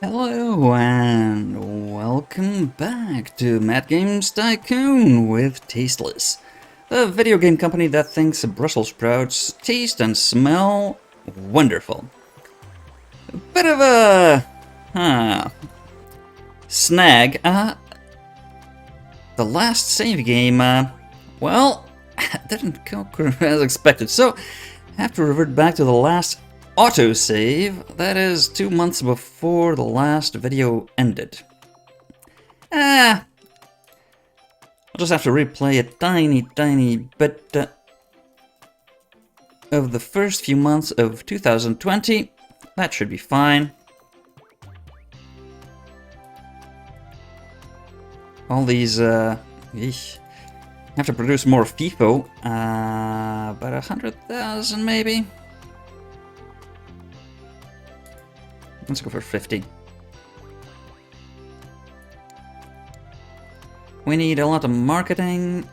Hello and welcome back to Mad Games Tycoon with Tasteless, the video game company that thinks Brussels sprouts taste and smell wonderful. A bit of a snag. The last save game, well, didn't go as expected, so I have to revert back to the last autosave, that is 2 months before the last video ended. I'll just have to replay a tiny bit of the first few months of 2020. That should be fine. All these, eesh. Have to produce more FIFO, about 100,000 maybe? Let's go for 50. We need a lot of marketing.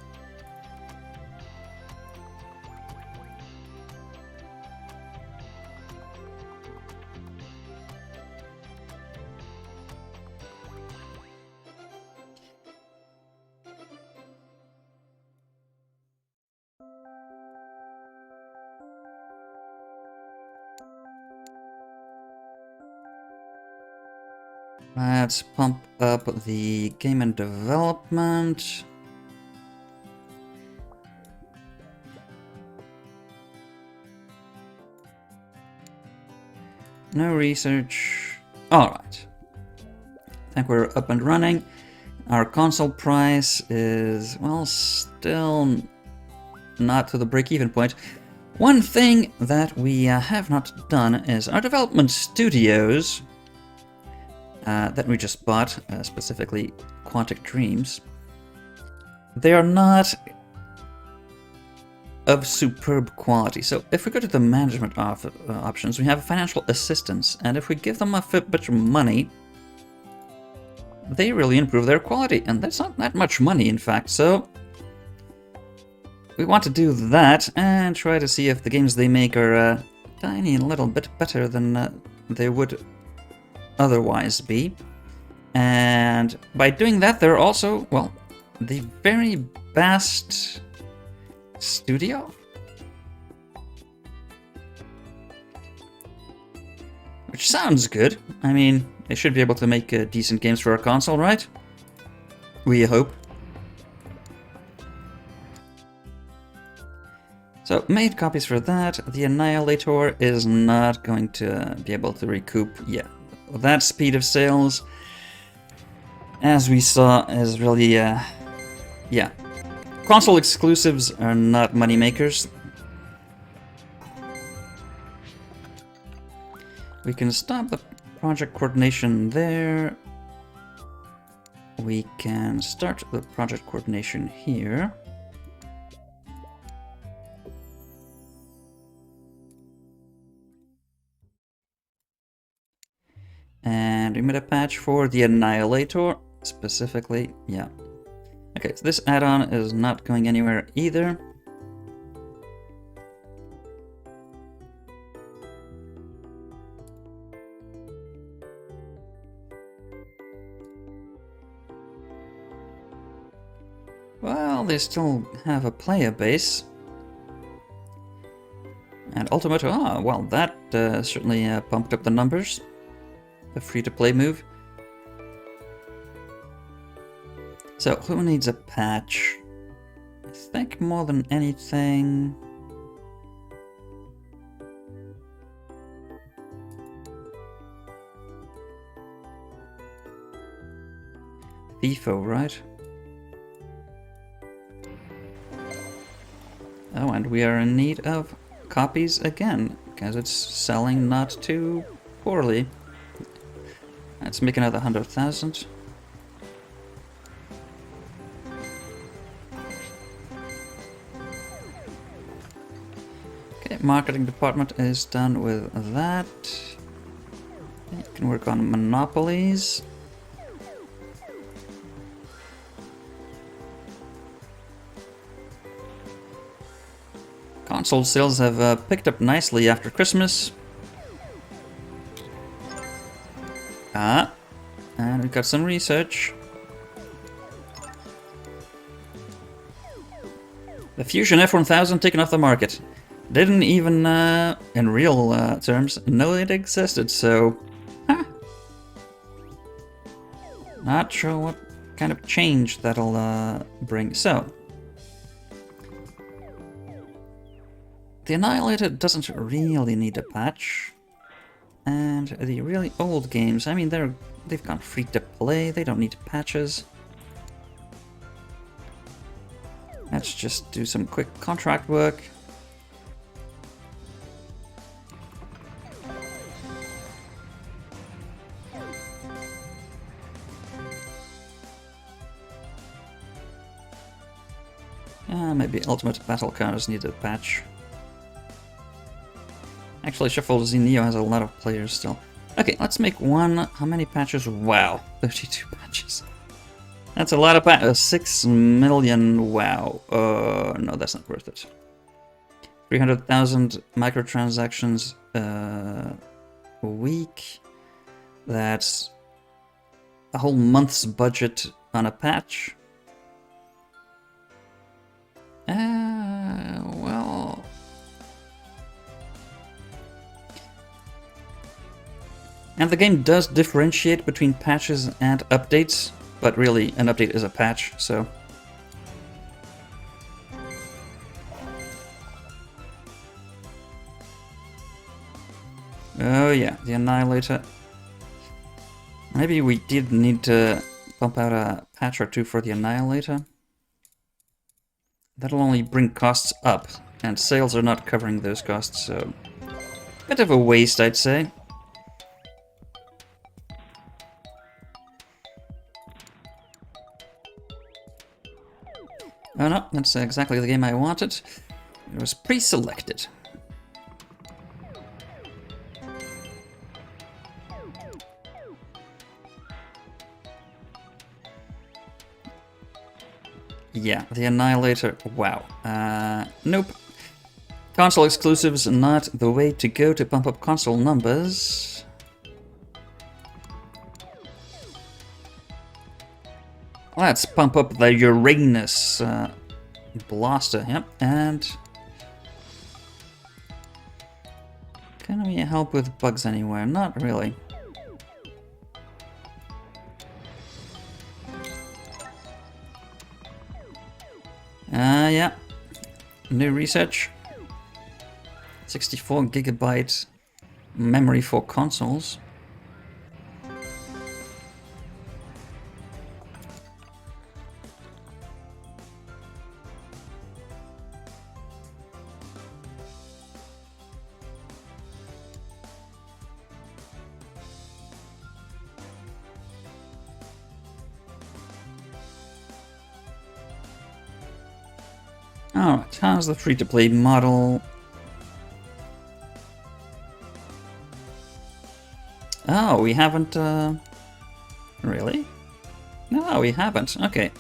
Let's pump up the game and development. No research. Alright. I think we're up and running. Our console price is, well, still not to the break-even point. One thing that we have not done is our development studios that we just bought, specifically Quantic Dreams. They are not of superb quality. So if we go to the management options, we have financial assistance, and if we give them a bit of money, they really improve their quality, and that's not that much money, in fact. So we want to do that and try to see if the games they make are a tiny little bit better than they would otherwise be. And by doing that, they're also, well, the very best studio, which sounds good. I mean, they should be able to make decent games for our console, right? We hope. So, made copies for that. The Annihilator is not going to be able to recoup, that speed of sales, as we saw, is really, console exclusives are not money makers. We can stop the project coordination there. We can start the project coordination here. And we made a patch for the Annihilator, specifically, Okay, so this add-on is not going anywhere either. Well, they still have a player base. And Ultimate, well, that certainly pumped up the numbers. The free-to-play move. So, who needs a patch? I think more than anything... FIFO, right? Oh, and we are in need of copies again, because it's selling not too poorly. Let's make another 100,000. Okay, marketing department is done with that. You can work on monopolies. Console sales have picked up nicely after Christmas. Ah, and we've got some research. The Fusion F1000 taken off the market. Didn't even, in real terms, know it existed, so... Huh. Not sure what kind of change that'll bring. So... The Annihilator doesn't really need a patch. And the really old games, I mean, they've gone free to play, they don't need patches. Let's just do some quick contract work. Maybe Ultimate Battle Counters need a patch. Actually, Shuffle Z Neo has a lot of players still. Okay, let's make one. How many patches? Wow, 32 patches. That's a lot of patches. 6 million. Wow. No, that's not worth it. 300,000 microtransactions a week. That's a whole month's budget on a patch. Well... And the game does differentiate between patches and updates, but really an update is a patch, so... Oh yeah, the Annihilator. Maybe we did need to pump out a patch or two for the Annihilator. That'll only bring costs up, and sales are not covering those costs, so... Bit of a waste, I'd say. Oh no, that's exactly the game I wanted. It was pre-selected. Yeah, the Annihilator, wow. Nope. Console exclusives not the way to go to pump up console numbers. Let's pump up the Uranus blaster, yep, and... Can we help with bugs anywhere? Not really. Yeah. New research. 64 gigabyte memory for consoles. Alright, how's the free-to-play model? Oh, we haven't, really? No, we haven't. Okay.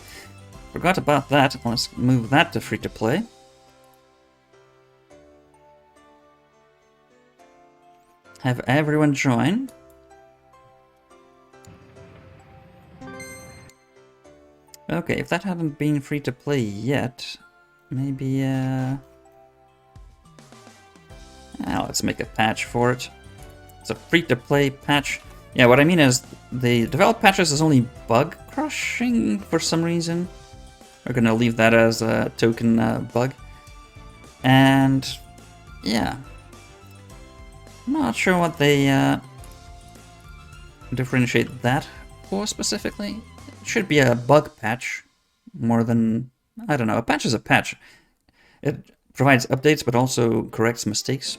Forgot about that. Let's move that to free-to-play. Have everyone join. Okay, if that hadn't been free-to-play yet... Maybe, let's make a patch for it. It's a free-to-play patch. Yeah, what I mean is, the developed patches is only bug crushing for some reason. We're gonna leave that as a token bug. And, yeah. I'm not sure what they differentiate that for specifically. It should be a bug patch more than... I don't know, a patch is a patch. It provides updates, but also corrects mistakes.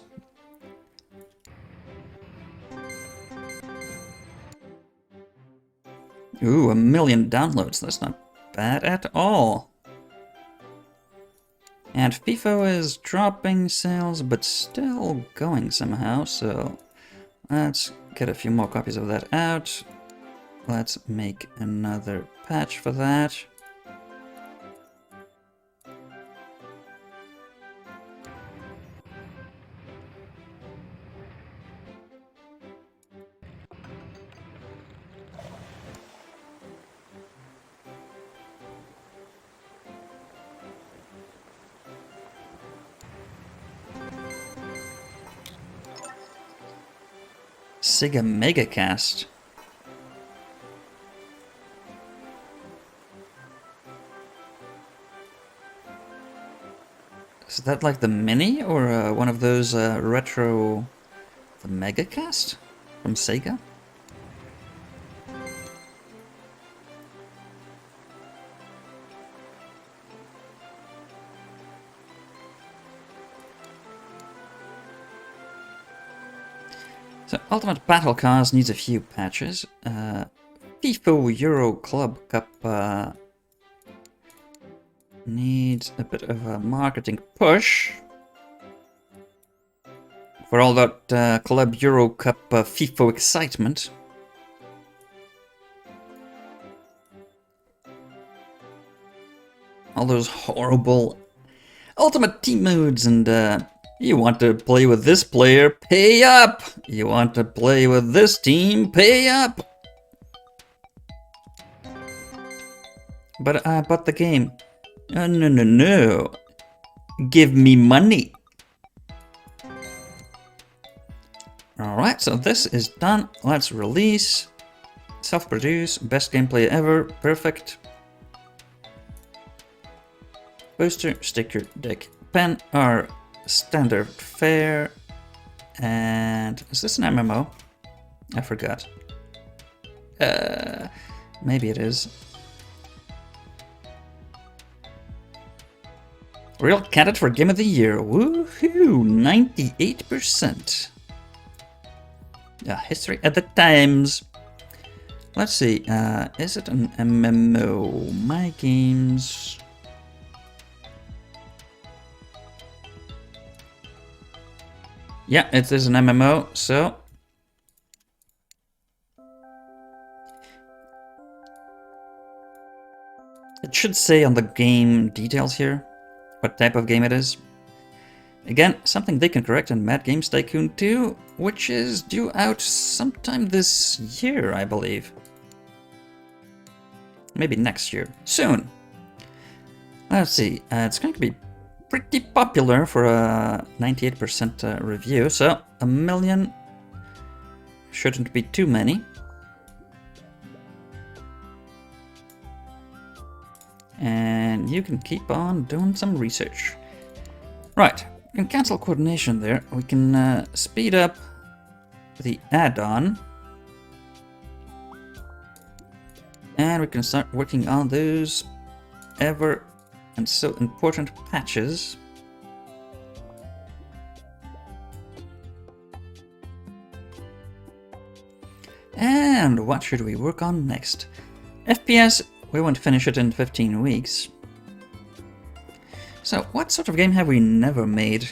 Ooh, 1 million downloads. That's not bad at all. And FIFO is dropping sales, but still going somehow, so let's get a few more copies of that out. Let's make another patch for that. Sega Megacast. Is that like the mini or one of those retro... The Megacast from Sega? So, Ultimate Battle Cars needs a few patches. FIFA Euro Club Cup needs a bit of a marketing push. For all that Club Euro Cup FIFA excitement. All those horrible Ultimate Team modes and you want to play with this player, pay up! You want to play with this team, pay up! But I bought the game. Oh, no. Give me money. Alright, so this is done. Let's release. Self-produce. Best gameplay ever. Perfect. Poster, sticker, deck, pen are standard fare. And is this an MMO? I forgot. Maybe it is. Real candidate for Game of the Year. Woohoo! 98%. Yeah, history at the times. Let's see. Is it an MMO? My games. Yeah, it is an MMO, so. It should say on the game details here what type of game it is. Again, something they can correct in Mad Games Tycoon 2, which is due out sometime this year, I believe. Maybe next year. Soon. Let's see. It's going to be pretty popular for a 98% review, so 1 million shouldn't be too many. And you can keep on doing some research. Right, we can cancel coordination there. We can speed up the add-on. And we can start working on those ever and so important patches. And what should we work on next? FPS, we want to finish it in 15 weeks. So, what sort of game have we never made?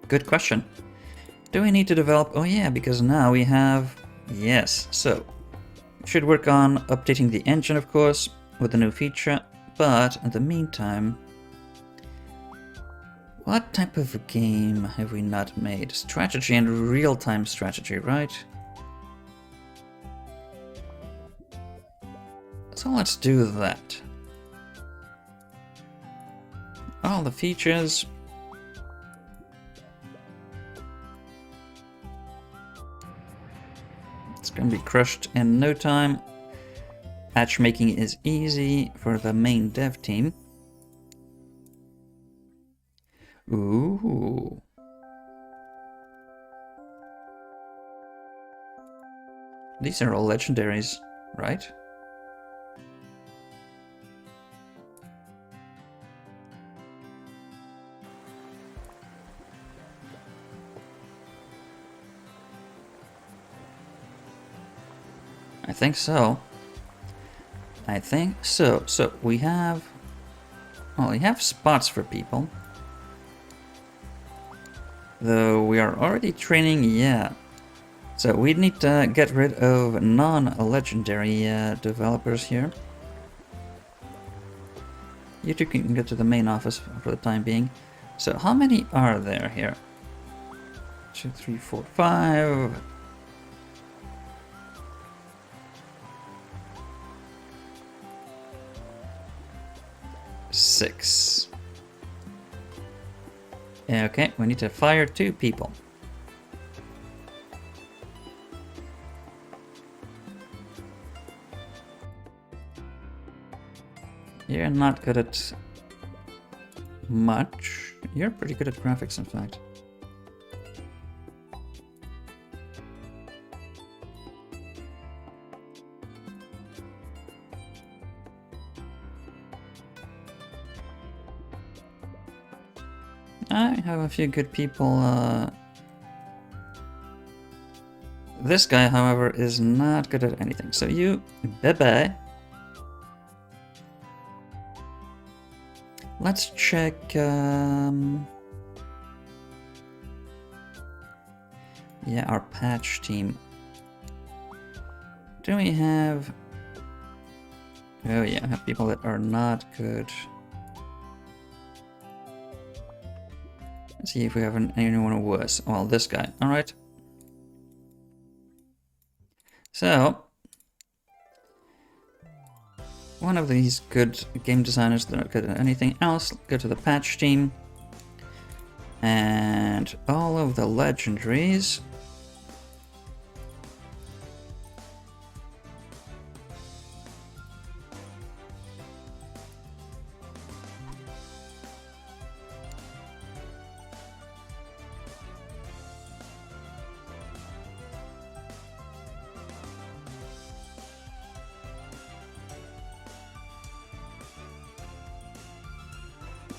Good question. Do we need to develop? Oh yeah, because now we have... Yes, so... Should work on updating the engine, of course, with a new feature. But, in the meantime... What type of game have we not made? Strategy and real-time strategy, right? So let's do that. All the features. It's gonna be crushed in no time. Matchmaking is easy for the main dev team. Ooh. These are all legendaries, right? I think so. I think so. So we have... Well, we have spots for people. Though we are already training, yeah. So we need to get rid of non-legendary developers here. You two can get to the main office for the time being. So how many are there here? 2, 3, 4, 5. 6. Okay, we need to fire 2 people. You're not good at much. You're pretty good at graphics, in fact. I have a few good people. This guy, however, is not good at anything. So you, bye-bye. Let's check... yeah, our patch team. Do we have... Oh yeah, I have people that are not good. Let's see if we have anyone worse. Well, this guy. Alright. So... one of these good game designers that are good at anything else. Go to the patch team. And all of the legendaries.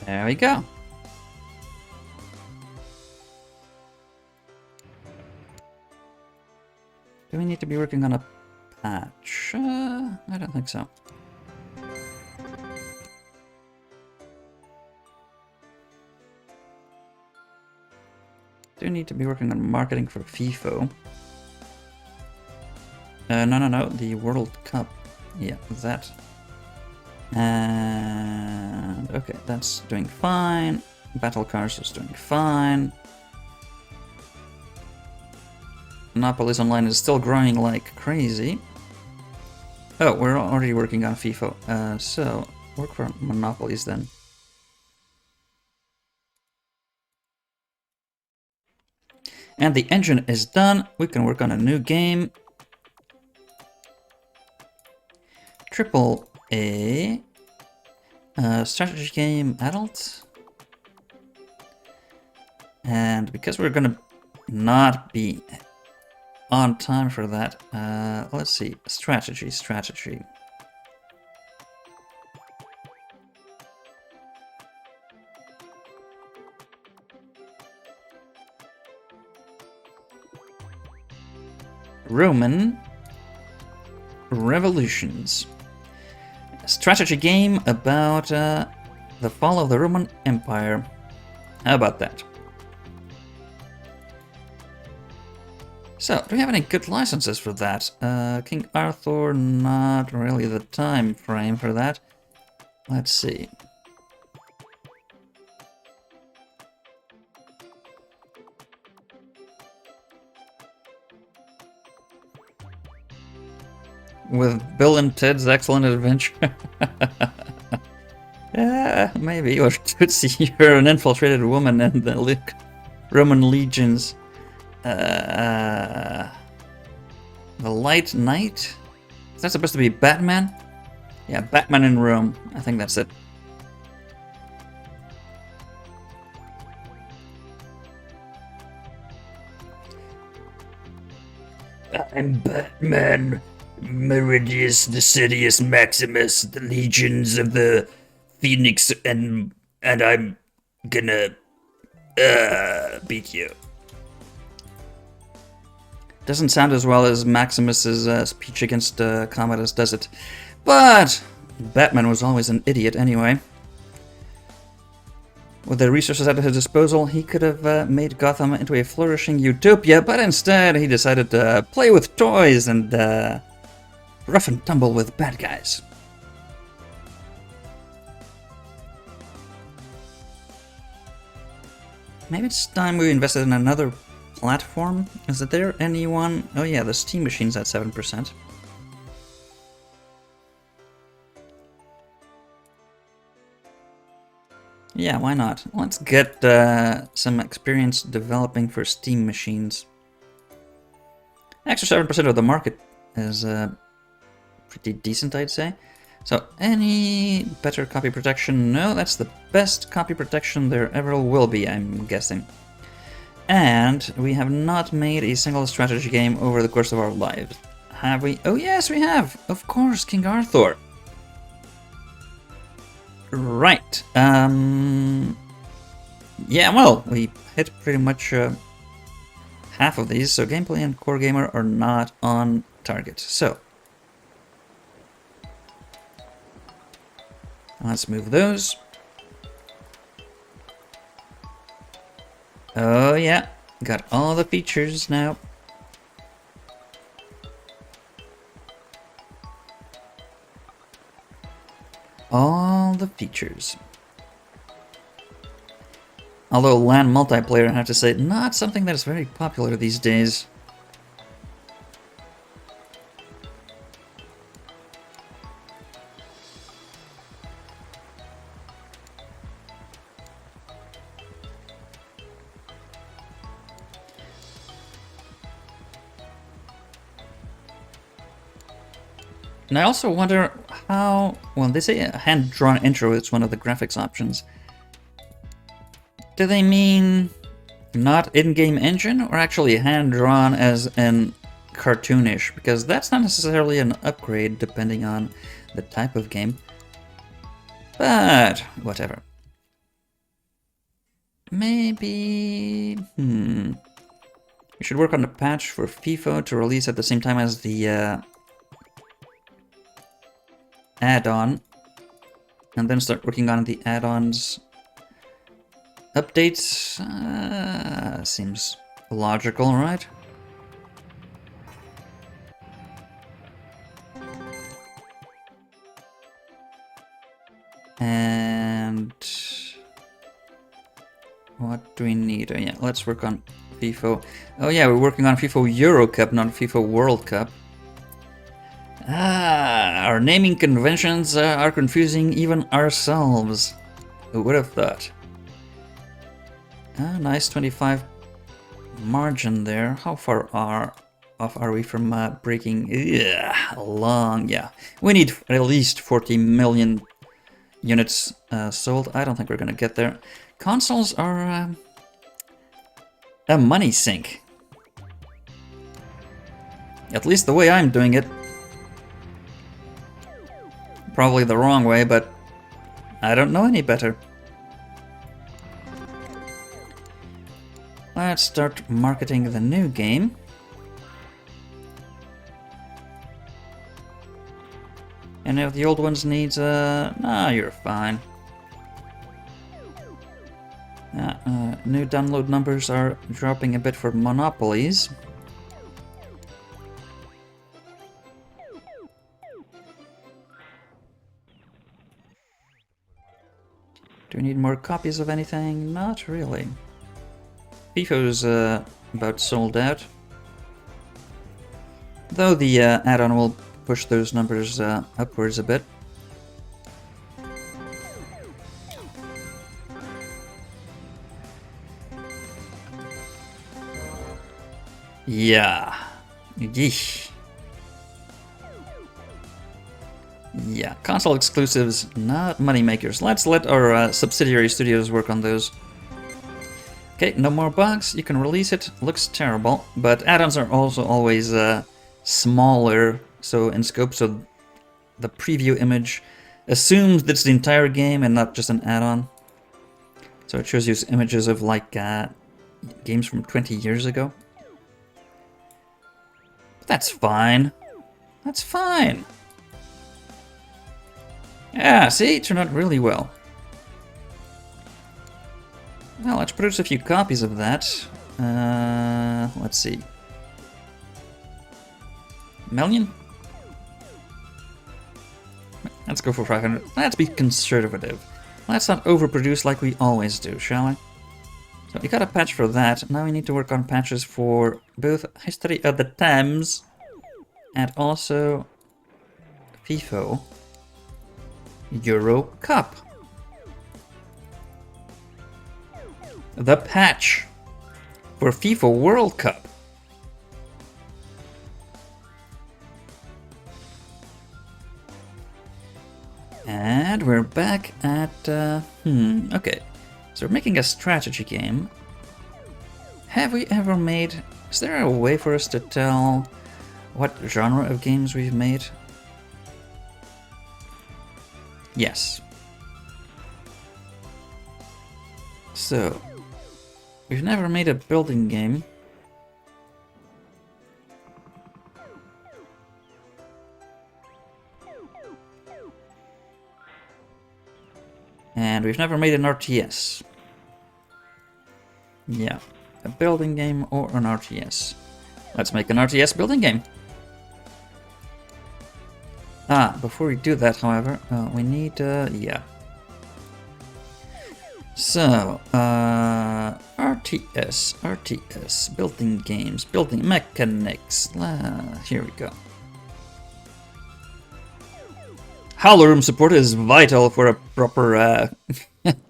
There we go. Do we need to be working on a patch? I don't think so. Do need to be working on marketing for FIFO. No, the World Cup. Yeah, that. And okay, that's doing fine. Battle Cars is doing fine. Monopolies Online is still growing like crazy. Oh, we're already working on FIFO. So work for Monopolies then. And the engine is done. We can work on a new game. Triple A. Strategy game adult. And because we're gonna not be on time for that, let's see. Strategy. Roman Revolutions. A strategy game about the fall of the Roman Empire. How about that? So, do we have any good licenses for that? King Arthur, not really the time frame for that. Let's see. With Bill and Ted's Excellent Adventure. Yeah, maybe. Or Tootsie, you're an infiltrated woman in the Roman legions. The Light Knight? Is that supposed to be Batman? Yeah, Batman in Rome. I think that's it. I'm Batman, Meridius, Decidius, Maximus, the legions of the Phoenix, and I'm gonna beat you. Doesn't sound as well as Maximus's speech against Commodus, does it? But Batman was always an idiot anyway. With the resources at his disposal, he could have made Gotham into a flourishing utopia, but instead he decided to play with toys and rough and tumble with bad guys. Maybe it's time we invested in another platform? Is there anyone? Oh yeah, the Steam Machine's at 7%. Yeah, why not? Let's get some experience developing for Steam machines. Extra 7% of the market is pretty decent, I'd say. So, any better copy protection? No, that's the best copy protection there ever will be, I'm guessing. And we have not made a single strategy game over the course of our lives. Have we? Oh yes, we have! Of course, King Arthur. Right. Yeah, well, we hit pretty much half of these, so gameplay and core gamer are not on target. So, let's move those. Oh yeah, got all the features now. All the features. Although LAN multiplayer, I have to say, not something that is very popular these days. And I also wonder how, well, they say a hand-drawn intro is one of the graphics options. Do they mean not in-game engine, or actually hand-drawn as in cartoonish? Because that's not necessarily an upgrade depending on the type of game. But, whatever. Maybe... We should work on the patch for FIFO to release at the same time as the add-on, and then start working on the add-ons. Updates seems logical, right? And what do we need? Oh yeah, let's work on FIFO. Oh yeah, we're working on FIFO Euro Cup, not FIFO World Cup. Our naming conventions are confusing even ourselves. Who would have thought? Nice 25 margin there. How far off are we from breaking? Long, yeah. We need at least 40 million units sold. I don't think we're gonna get there. Consoles are a money sink. At least the way I'm doing it. Probably the wrong way, but I don't know any better. Let's start marketing the new game. And if the old ones needs nah, you're fine. New download numbers are dropping a bit for monopolies. Do we need more copies of anything? Not really. FIFO's about sold out. Though the add-on will push those numbers upwards a bit. Yeah. Yeesh. Yeah, console exclusives, not moneymakers. Let's let our subsidiary studios work on those. Okay, no more bugs. You can release it. Looks terrible, but add-ons are also always smaller, so in scope, so the preview image assumes that's the entire game and not just an add-on. So it shows you images of like games from 20 years ago. But that's fine. That's fine. Yeah, see, it turned out really well. Well, let's produce a few copies of that. Let's see. Million? Let's go for 500. Let's be conservative. Let's not overproduce like we always do, shall we? So we got a patch for that. Now we need to work on patches for both History of the Times and also FIFO Euro Cup. the patch for FIFA World Cup. And we're back at, okay. So we're making a strategy game. Have we ever made, is there a way for us to tell what genre of games we've made? Yes. So, we've never made a building game. And we've never made an RTS. Yeah, a building game or an RTS. Let's make an RTS building game. Before we do that, however, we need, yeah. So, RTS, building games, building mechanics. Here we go. Howler room support is vital for a proper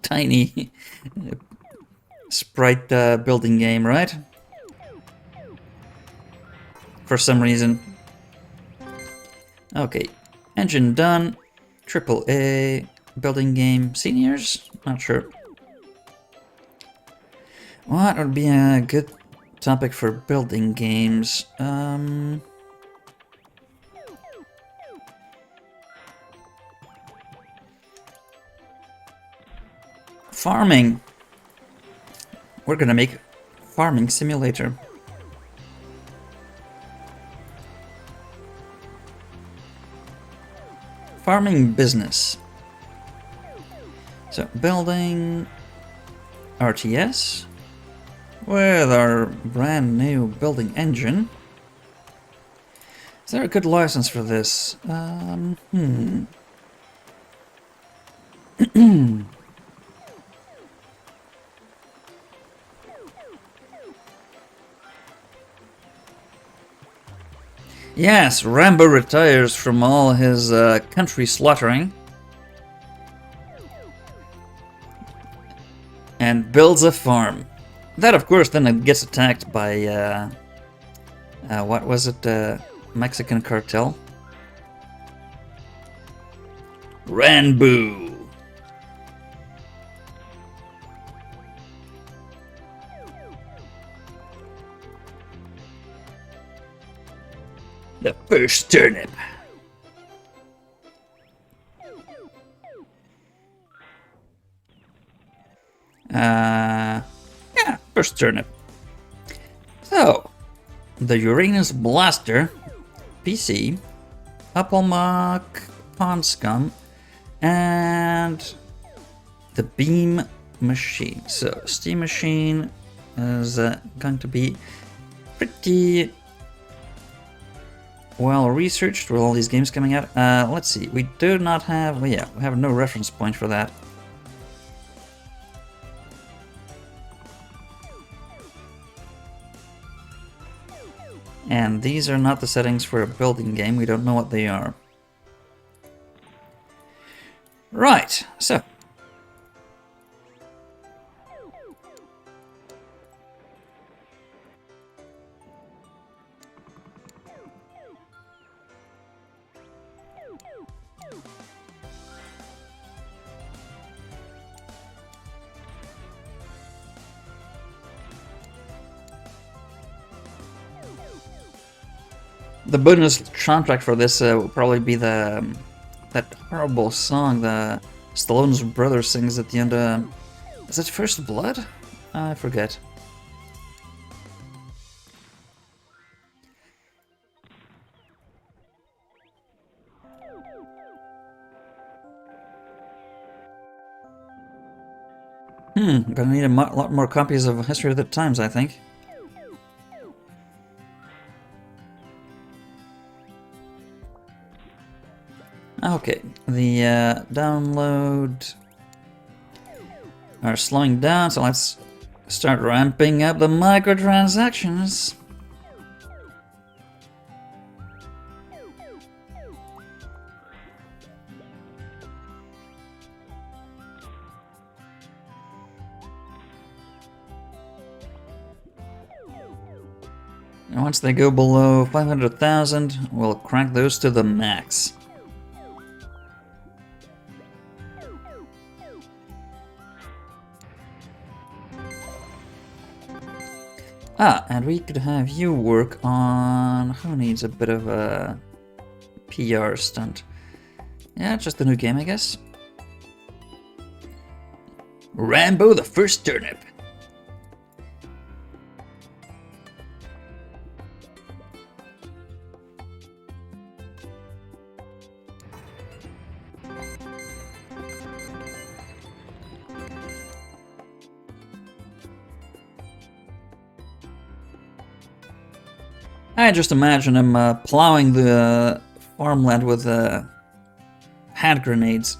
tiny sprite building game, right? For some reason. Okay, engine done. AAA building game. Seniors? Not sure. What would be a good topic for building games? Farming. We're gonna make farming simulator. Farming business. So building RTS with our brand new building engine. Is there a good license for this? Yes, Rambo retires from all his country slaughtering and builds a farm. That, of course, then it gets attacked by, what was it, Mexican cartel? Rambo! The first turnip. Yeah, first turnip. So, the Uranus Blaster, PC, Applemock, Pond Scum, and the Beam Machine. So, Steam Machine is going to be pretty well researched with all these games coming out. Let's see, we do not have, well, yeah, we have no reference point for that. And these are not the settings for a building game, we don't know what they are. Right, so. The bonus soundtrack for this will probably be the that horrible song the Stallone's brother sings at the end. Is it First Blood? I forget. Gonna need a lot more copies of History of the Times, I think. Okay, the download are slowing down, so let's start ramping up the microtransactions. And once they go below 500,000, we'll crank those to the max. Ah, and we could have you work on... Who needs a bit of a PR stunt? Yeah, just a new game, I guess. Rambo the First Turnip. I just imagine him plowing the farmland with hand grenades.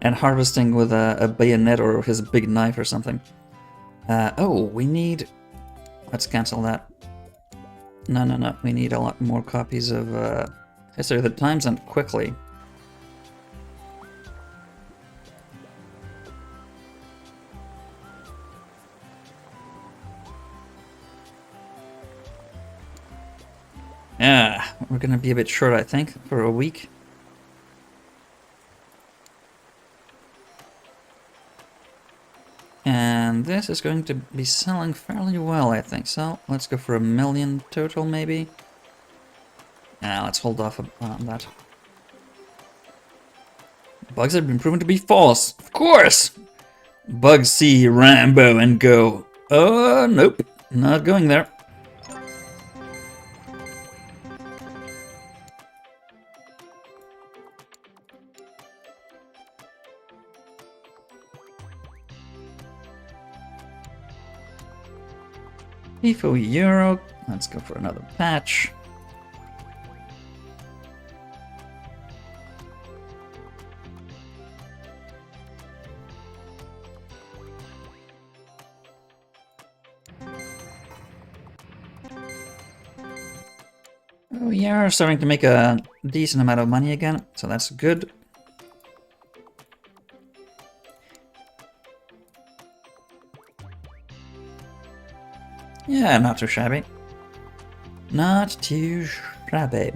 And harvesting with a bayonet or his big knife or something. Oh, we need... Let's cancel that. No. We need a lot more copies of History of the Times and quickly. Yeah, we're gonna be a bit short, I think, for a week. And this is going to be selling fairly well, I think. So let's go for 1 million total, maybe. Let's hold off on that. Bugs have been proven to be false. Of course! Bugs see Rambo and go, oh, nope, not going there. FIFO Euro. Let's go for another patch. Oh yeah, we're starting to make a decent amount of money again, so that's good. Yeah, not too shabby. Not too shabby.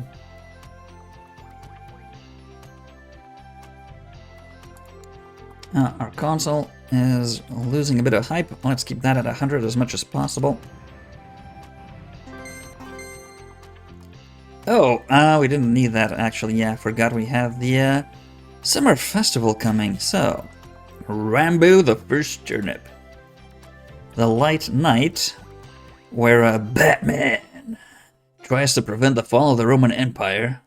Our console is losing a bit of hype. Let's keep that at 100 as much as possible. Oh, we didn't need that actually. Yeah, I forgot we have the summer festival coming. So, Rambo the First Turnip. The Light Night, where Batman tries to prevent the fall of the Roman Empire.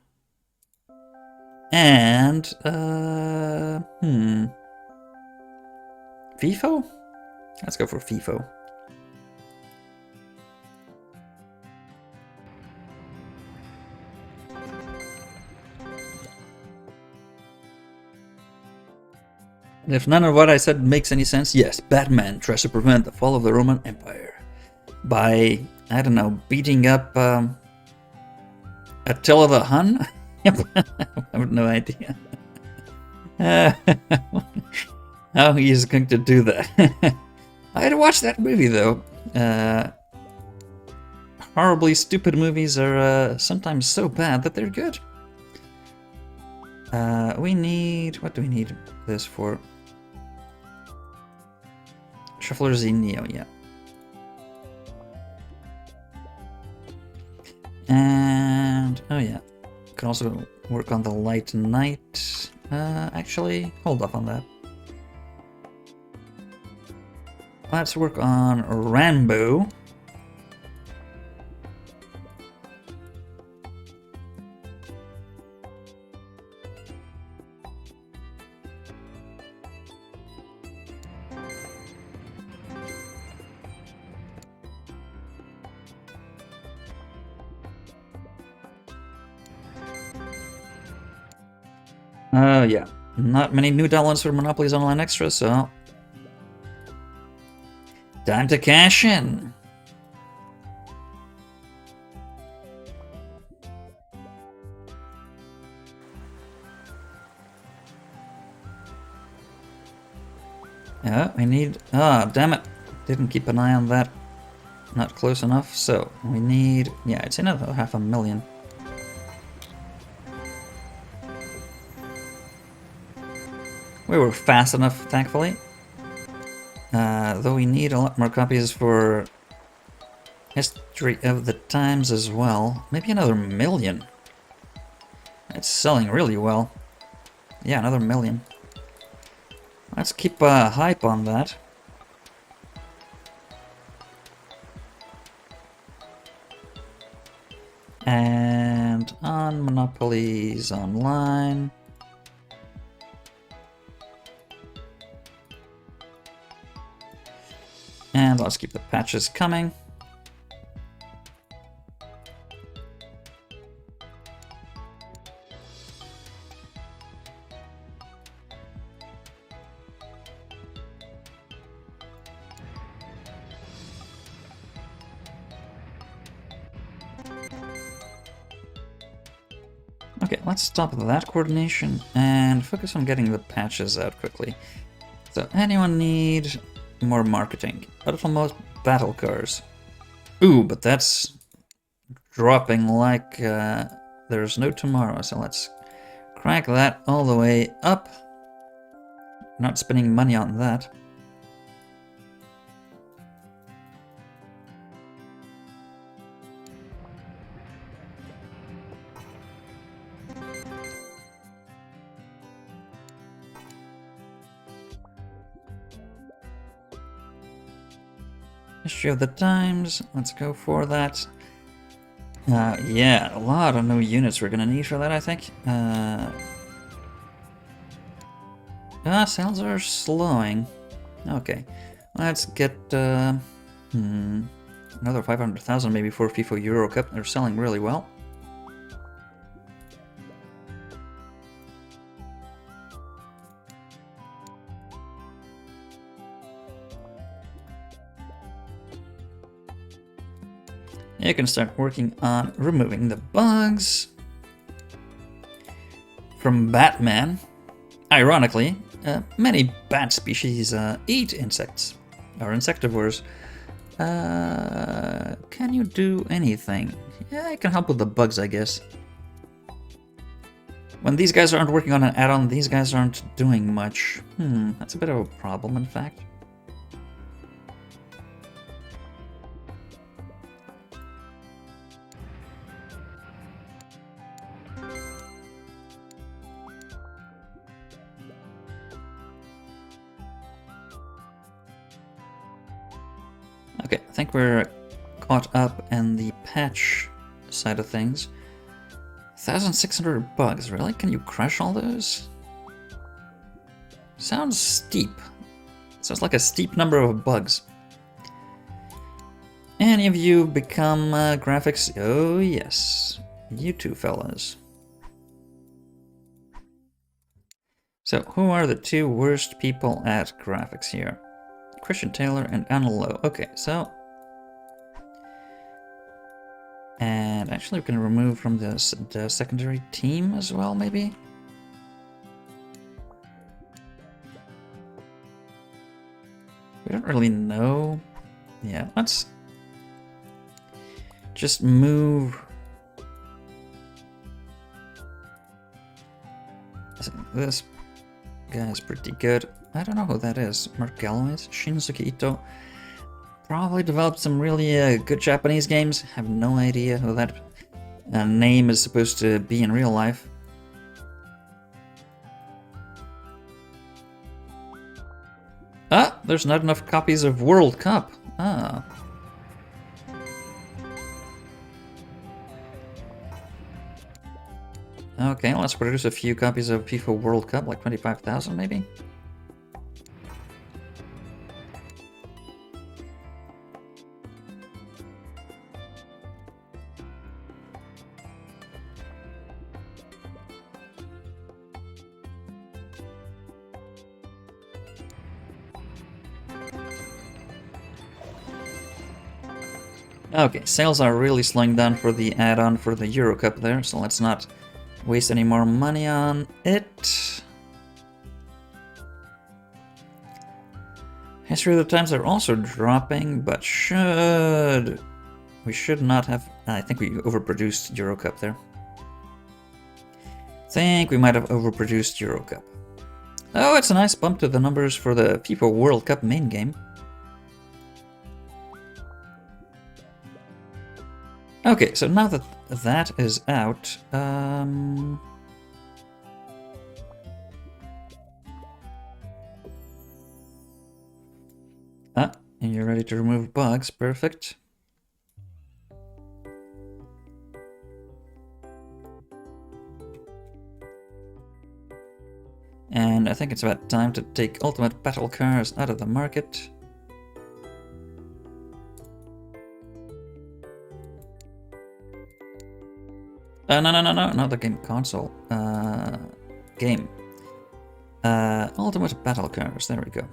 And, FIFO? Let's go for FIFO. And if none of what I said makes any sense, yes, Batman tries to prevent the fall of the Roman Empire by, I don't know, beating up Attila the Hun? I have no idea. How he is going to do that. I had to watch that movie though. Horribly stupid movies are sometimes so bad that they're good. We need... What do we need this for? Shuffler Z Neo, yeah. And... Oh yeah. Can also work on the Light Night. Actually, hold off on that. Let's work on Rambo. Yeah. Not many new downloads for Monopoly's Online Extra, so... Time to cash in! Yeah, I need... Ah, damn it. Didn't keep an eye on that. not close enough, so we need... yeah, it's another 500,000. We were fast enough, thankfully. Though we need a lot more copies for History of the Times as well. Maybe another 1,000,000. It's selling really well. Yeah, another 1,000,000. Let's keep hype on that. And on Monopolies Online. And let's keep the patches coming. Okay, let's stop that coordination and focus on getting the patches out quickly. So, anyone need more marketing? Uttermost battle cars. Ooh, but that's dropping like there's no tomorrow, so let's crank that all the way up. Not spending money on that. History of the Times, let's go for that. Yeah, a lot of new units we're gonna need for that, I think. Sales are slowing. Okay, let's get another 500,000 maybe for FIFA Euro Cup. They're selling really well. You can start working on removing the bugs from Batman. Ironically, many bat species eat insects, or insectivores. Can you do anything? Yeah, I can help with the bugs, I guess. When these guys aren't working on an add-on, these guys aren't doing much. That's a bit of a problem, in fact. Okay, I think we're caught up in the patch side of things. 1,600 bugs, really? Can you crush all those? Sounds steep. Sounds like a steep number of bugs. Any of you become graphics? Oh yes, you two fellas. So, who are the two worst people at graphics here? Christian Taylor and Anna Lowe. Okay, so... and actually we can remove from the secondary team as well, maybe? We don't really know. Yeah, let's just move... this guy's pretty good. I don't know who that is. Mark Galloway's? Shinsuke Ito. Probably developed some really good Japanese games. Have no idea who that name is supposed to be in real life. Ah, there's not enough copies of World Cup. Ah. Okay, let's produce a few copies of FIFA World Cup, like 25,000 maybe? Okay, sales are really slowing down for the add-on for the Euro Cup there, so let's not waste any more money on it. History of the Times are also dropping, but we should not have... I think we overproduced Euro Cup there. I think we might have overproduced Euro Cup. Oh, it's a nice bump to the numbers for the FIFA World Cup main game. Okay, so now that that is out, and you're ready to remove bugs, perfect. And I think it's about time to take Ultimate Battle Cars out of the market. No, not the game console. Game. Ultimate Battle Cars, there we go.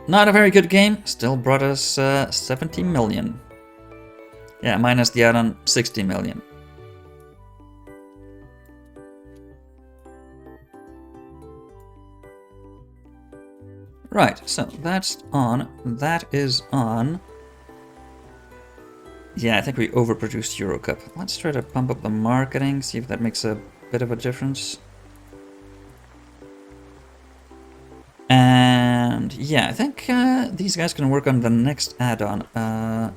Not a very good game, still brought us 70 million. Yeah, minus the add-on, 60 million. Right, so that's on. That is on. Yeah, I think we overproduced Euro Cup. Let's try to pump up the marketing, see if that makes a bit of a difference. And yeah, I think these guys can work on the next add-on.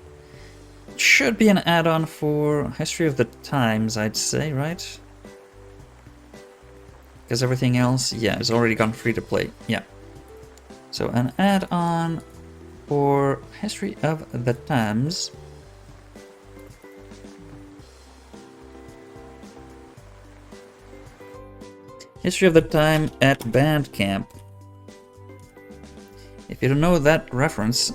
Should be an add-on for History of the Times, I'd say, right? Because everything else, yeah, is already gone free to play. Yeah. So an add-on for History of the Times. History of the Time at Bandcamp. If you don't know that reference,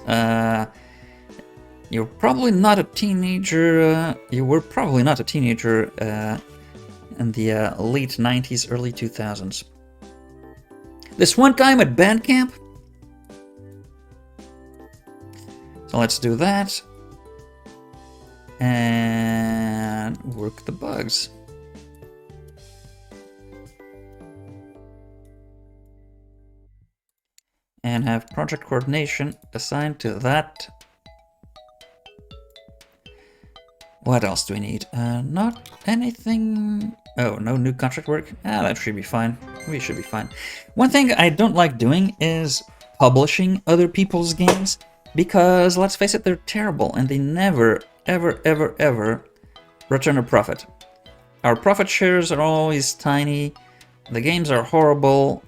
you're probably not a teenager. You were probably not a teenager in the late 90s, early 2000s. This one time at Bandcamp. So let's do that. And work the bugs. And have project coordination assigned to that. What else do we need? Not anything... Oh, no new contract work? That should be fine. We should be fine. One thing I don't like doing is publishing other people's games, because, let's face it, they're terrible, and they never, ever, ever, ever return a profit. Our profit shares are always tiny, the games are horrible,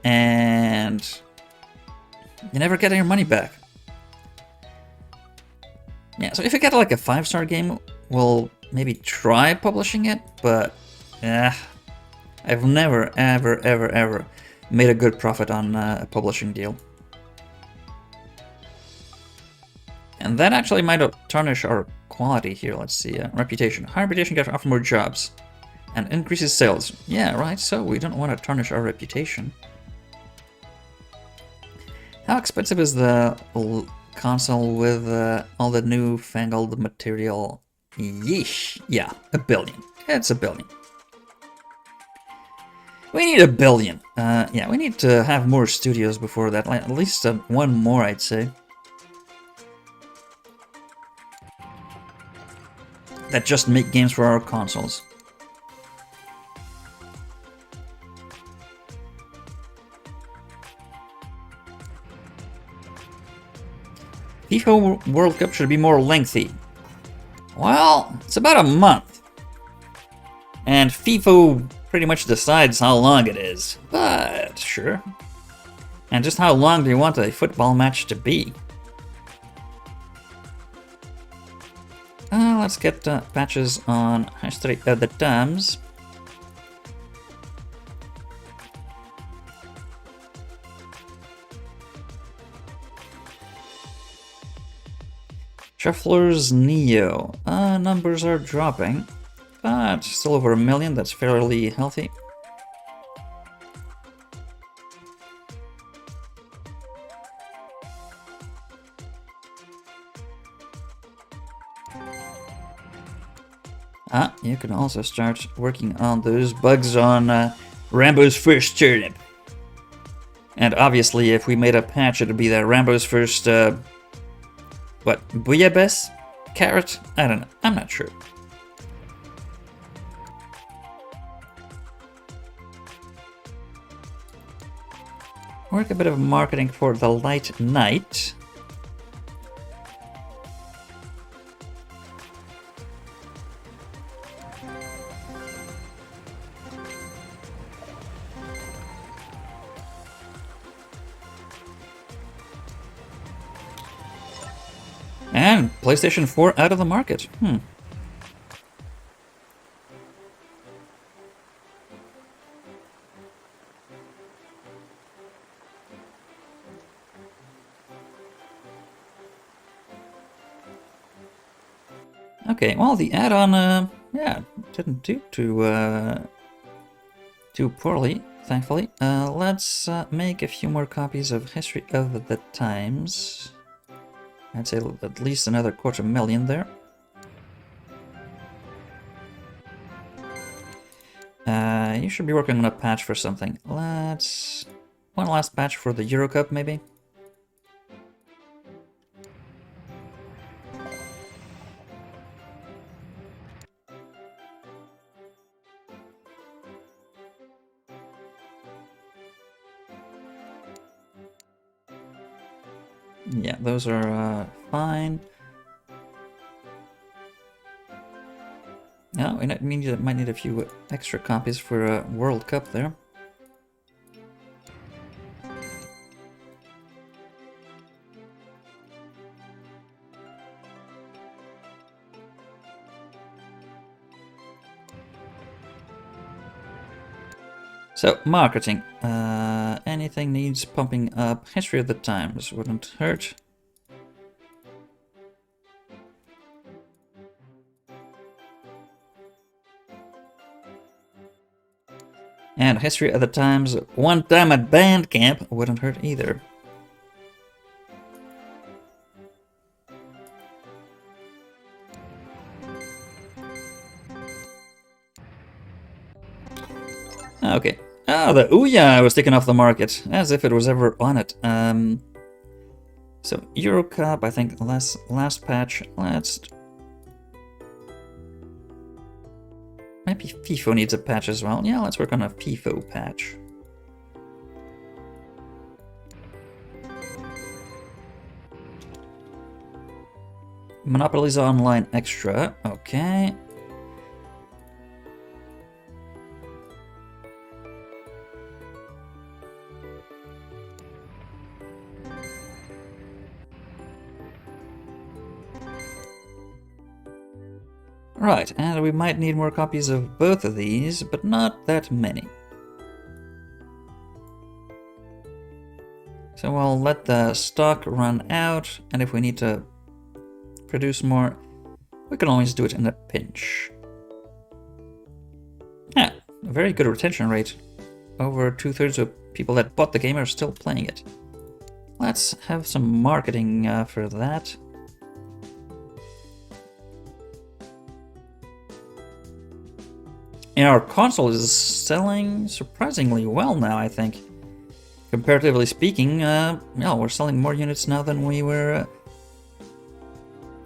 and you never get your money back. Yeah, so if you get like a 5-star game, we'll maybe try publishing it, but I've never, ever, ever, ever made a good profit on a publishing deal. And that actually might tarnish our quality here. Let's see, reputation. High reputation gets offer more jobs and increases sales. Yeah, right, so we don't want to tarnish our reputation. How expensive is the console with all the newfangled material? Yeesh. Yeah, $1 billion. It's $1 billion. We need $1 billion. Yeah, we need to have more studios before that. Like, at least one more, I'd say. That just make games for our consoles. FIFA World Cup should be more lengthy. Well, it's about a month. And FIFA pretty much decides how long it is. But, sure. And just how long do you want a football match to be? Let's get patches on History of the Times. Shuffler's Neo. Numbers are dropping, but still over 1 million, that's fairly healthy. You can also start working on those bugs on Rambo's First Turnip. And obviously, if we made a patch, it'd be the Rambo's first, what, bouillabaisse? Carrot? I don't know. I'm not sure. Work a bit of marketing for the Light Knight. And PlayStation 4 out of the market. Okay, well, the add-on, yeah, didn't do too poorly, thankfully. Let's make a few more copies of History of the Times. I'd say at least another 250,000 there. You should be working on a patch for something. Let's... one last patch for the Euro Cup, maybe? Yeah, those are fine. No, we might need a few extra copies for a World Cup there. So, marketing. Anything needs pumping up. History of the Times wouldn't hurt. And History of the Times, one time at band camp, wouldn't hurt either. Okay. Ah, the Ouya was taken off the market, as if it was ever on it. So, Euro Cup, I think last patch. Let's... maybe FIFO needs a patch as well. Yeah, let's work on a FIFO patch. Monopoly's Online Extra. Okay. Right, and we might need more copies of both of these, but not that many. So we'll let the stock run out, and if we need to produce more, we can always do it in a pinch. Yeah, a very good retention rate. Over 2/3 of people that bought the game are still playing it. Let's have some marketing for that. And our console is selling surprisingly well now, I think. Comparatively speaking, yeah, we're selling more units now than we were...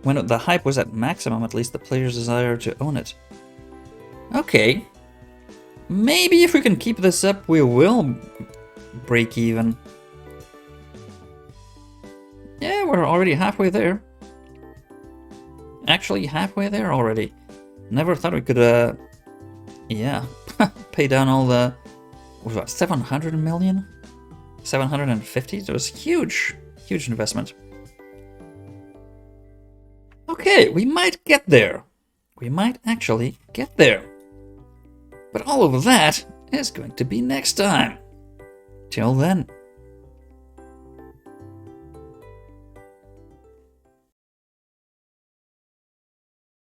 when the hype was at maximum, at least the players' desire to own it. Okay. Maybe if we can keep this up, we will break even. Yeah, we're already halfway there. Actually, halfway there already. Never thought we could, yeah, pay down all the... what was that, 700 million? 750? It was huge, huge investment. Okay, we might get there. We might actually get there. But all of that is going to be next time. Till then.